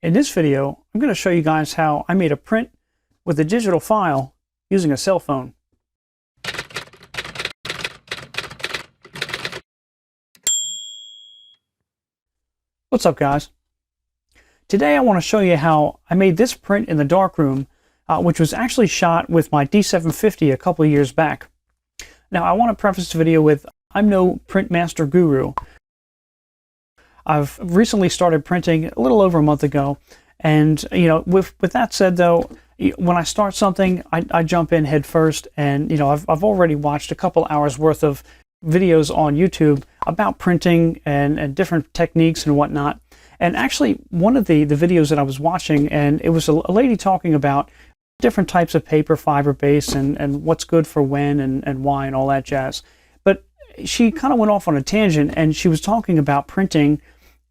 In this video, I'm going to show you guys how I made a print with a digital file using a cell phone. What's up, guys? Today I want to show you how I made this print in the darkroom, which was actually shot with my D750 a couple of years back. Now I want to preface the video with, I'm no print master guru. I've recently started printing a little over a month ago, and with that said though, when I start something, I jump in head first, and I've already watched a couple hours worth of videos on YouTube about printing and different techniques and whatnot. And actually, one of the videos that I was watching, and it was a lady talking about different types of paper, fiber base, and what's good for when and why and all that jazz. But she kind of went off on a tangent, and she was talking about printing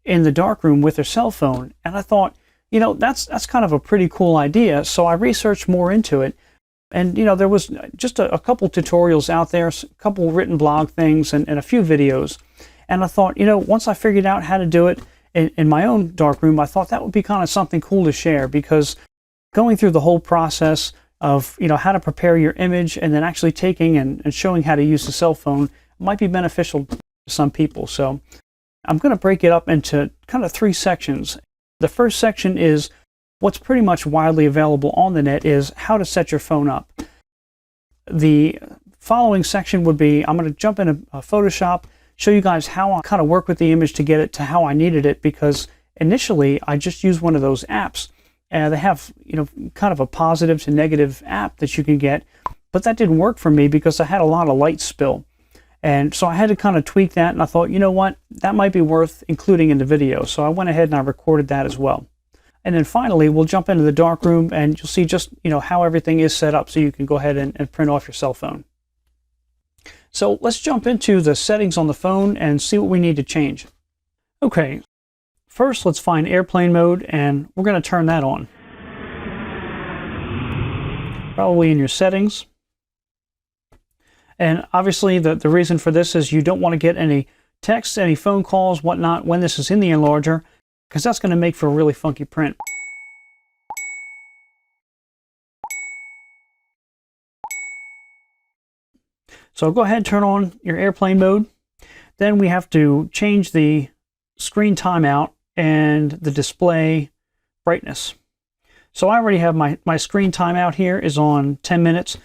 in the darkroom with her cell phone. And I thought, that's kind of a pretty cool idea. So I researched more into it. And there was just a couple tutorials out there, a couple written blog things, and a few videos. And I thought, once I figured out how to do it in my own darkroom, I thought that would be kind of something cool to share, because going through the whole process of how to prepare your image and then actually taking and showing how to use the cell phone might be beneficial to some people. So I'm going to break it up into kind of three sections. The first section is what's pretty much widely available on the net, is how to set your phone up. The following section would be, I'm going to jump into Photoshop, show you guys how I kind of work with the image to get it to how I needed it, because initially I just used one of those apps. They have kind of a positive to negative app that you can get, but that didn't work for me because I had a lot of light spill. And so I had to kind of tweak that, and I thought, you know what, that might be worth including in the video. So I went ahead and I recorded that as well. And then finally, we'll jump into the darkroom, and you'll see just how everything is set up so you can go ahead and print off your cell phone. So let's jump into the settings on the phone and see what we need to change. Okay, first let's find airplane mode, and we're going to turn that on. Probably in your settings. And obviously the reason for this is you don't want to get any texts, any phone calls, whatnot when this is in the enlarger, because that's going to make for a really funky print. So go ahead and turn on your airplane mode. Then we have to change the screen timeout and the display brightness. So I already have my screen timeout here is on 10 minutes.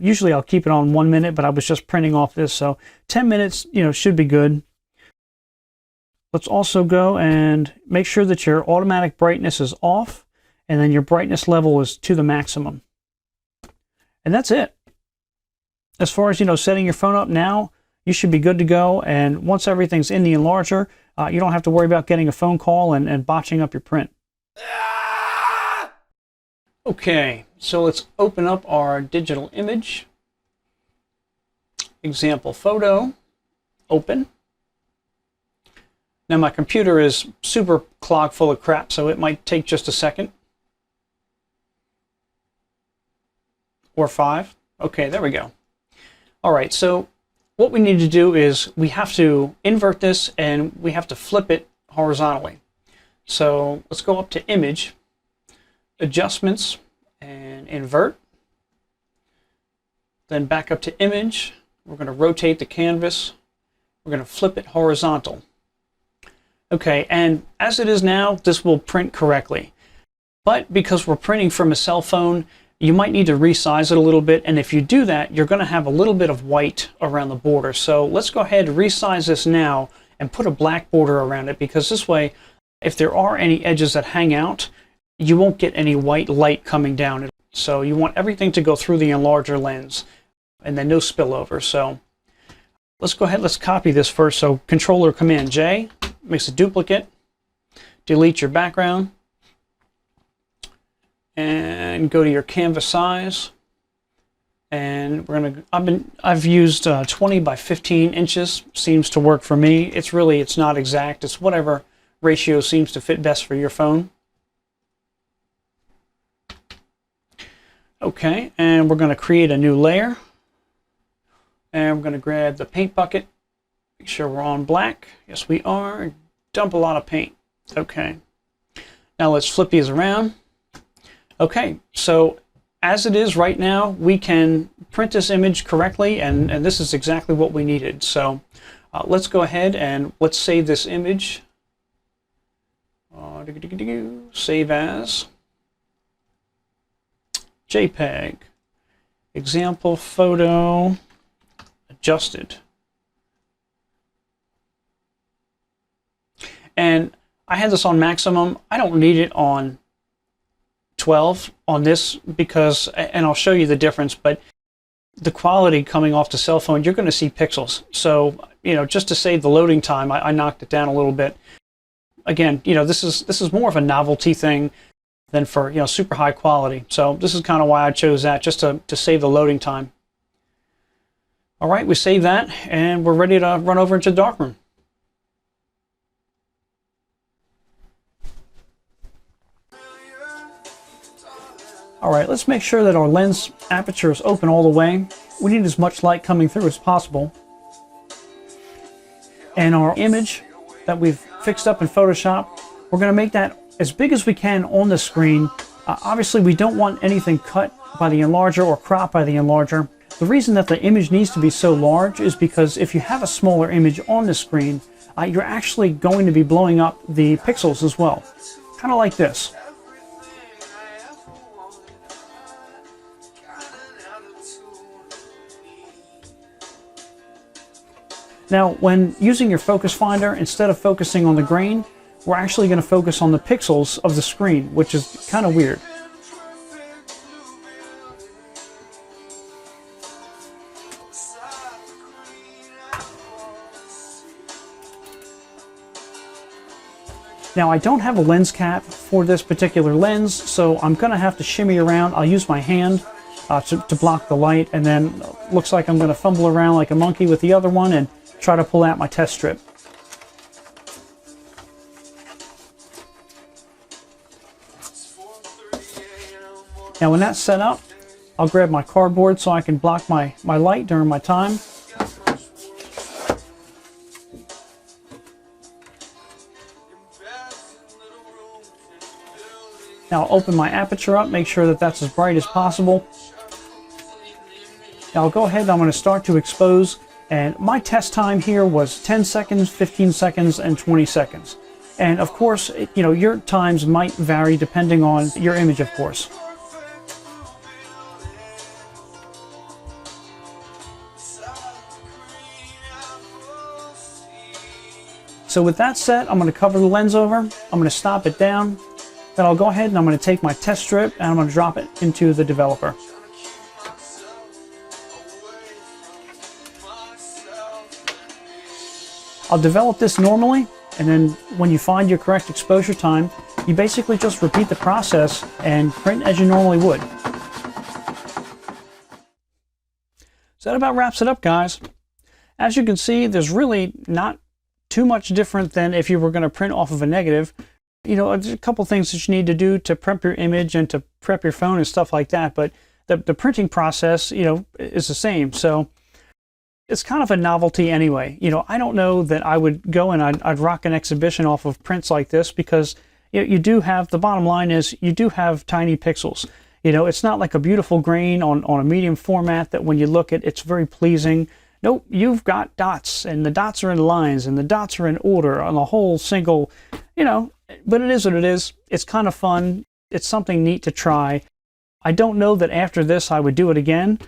Usually I'll keep it on 1 minute, but I was just printing off this, so 10 minutes, should be good. Let's also go and make sure that your automatic brightness is off, and then your brightness level is to the maximum. And that's it. As far as, setting your phone up now, you should be good to go. And once everything's in the enlarger, you don't have to worry about getting a phone call and botching up your print. Okay, so let's open up our digital image. Example photo, open. Now my computer is super clogged full of crap, so it might take just a second. Or 5. Okay, there we go. All right, so what we need to do is we have to invert this, and we have to flip it horizontally. So let's go up to Image, Adjustments, and Invert. Then back up to Image. We're going to rotate the canvas. We're going to flip it horizontal. Okay, and as it is now, this will print correctly. But because we're printing from a cell phone, you might need to resize it a little bit, and if you do that, you're going to have a little bit of white around the border. So let's go ahead and resize this now and put a black border around it, because this way, if there are any edges that hang out, you won't get any white light coming down. So you want everything to go through the enlarger lens, and then no spillover. So let's go ahead, let's copy this first. So Controller Command J makes a duplicate, delete your background, and go to your canvas size, and I've used 20 by 15 inches. Seems to work for me. It's not exact. It's whatever ratio seems to fit best for your phone. Okay, and we're going to create a new layer, and we're going to grab the paint bucket. Make sure we're on black. Yes, we are. Dump a lot of paint. Okay. Now let's flip these around. Okay, so as it is right now, we can print this image correctly, and this is exactly what we needed. So let's go ahead and let's save this image. Save as JPEG. Example photo adjusted. And I had this on maximum. I don't need it on 12 on this because, and I'll show you the difference, but the quality coming off the cell phone, you're going to see pixels. So, you know, just to save the loading time, I knocked it down a little bit. Again, you know, this is more of a novelty thing than for, you know, super high quality. So this is kind of why I chose that, just to save the loading time. All right, we save that and we're ready to run over into Darkroom. All right, let's make sure that our lens aperture is open all the way. We need as much light coming through as possible. And our image that we've fixed up in Photoshop, we're going to make that as big as we can on the screen. Obviously, we don't want anything cut by the enlarger or cropped by the enlarger. The reason that the image needs to be so large is because if you have a smaller image on the screen, you're actually going to be blowing up the pixels as well. Kind of like this. Now, when using your focus finder, instead of focusing on the grain, we're actually going to focus on the pixels of the screen, which is kind of weird. Now, I don't have a lens cap for this particular lens, so I'm going to have to shimmy around. I'll use my hand to block the light, and then looks like I'm going to fumble around like a monkey with the other one and try to pull out my test strip. Now when that's set up, I'll grab my cardboard so I can block my light during my time. Now I'll open my aperture up, make sure that that's as bright as possible. Now I'll go ahead and I'm going to start to expose. And my test time here was 10 seconds, 15 seconds, and 20 seconds. And of course, you know, your times might vary depending on your image, of course. So with that set, I'm going to cover the lens over. I'm going to stop it down. Then I'll go ahead and I'm going to take my test strip and I'm going to drop it into the developer. I'll develop this normally, and then when you find your correct exposure time, you basically just repeat the process and print as you normally would. So that about wraps it up, guys. As you can see, there's really not too much different than if you were going to print off of a negative. You know, there's a couple things that you need to do to prep your image and to prep your phone and stuff like that, but the printing process, you know, is the same. So it's kind of a novelty anyway. You know, I don't know that I would go and I'd rock an exhibition off of prints like this because you do have, the bottom line is you do have tiny pixels. You know, it's not like a beautiful grain on a medium format that when you look at it's very pleasing. Nope, you've got dots, and the dots are in lines, and the dots are in order on a whole single, you know, but it is what it is. It's kind of fun. It's something neat to try. I don't know that after this I would do it again.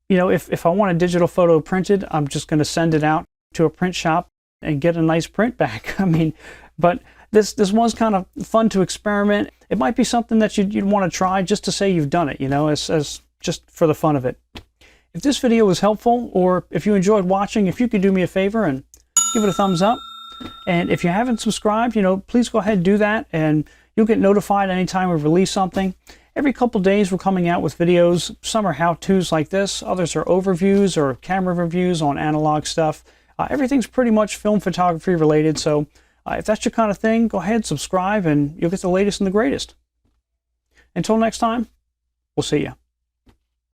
You know, if I want a digital photo printed, I'm just going to send it out to a print shop and get a nice print back. I mean, but this one's kind of fun to experiment. It might be something that you'd want to try just to say you've done it, you know, as just for the fun of it. If this video was helpful, or if you enjoyed watching, if you could do me a favor and give it a thumbs up. And if you haven't subscribed, you know, please go ahead and do that, and you'll get notified anytime we release something. Every couple days we're coming out with videos. Some are how-tos like this, others are overviews or camera reviews on analog stuff. Everything's pretty much film photography related, so if that's your kind of thing, go ahead, subscribe, and you'll get the latest and the greatest. Until next time, we'll see ya.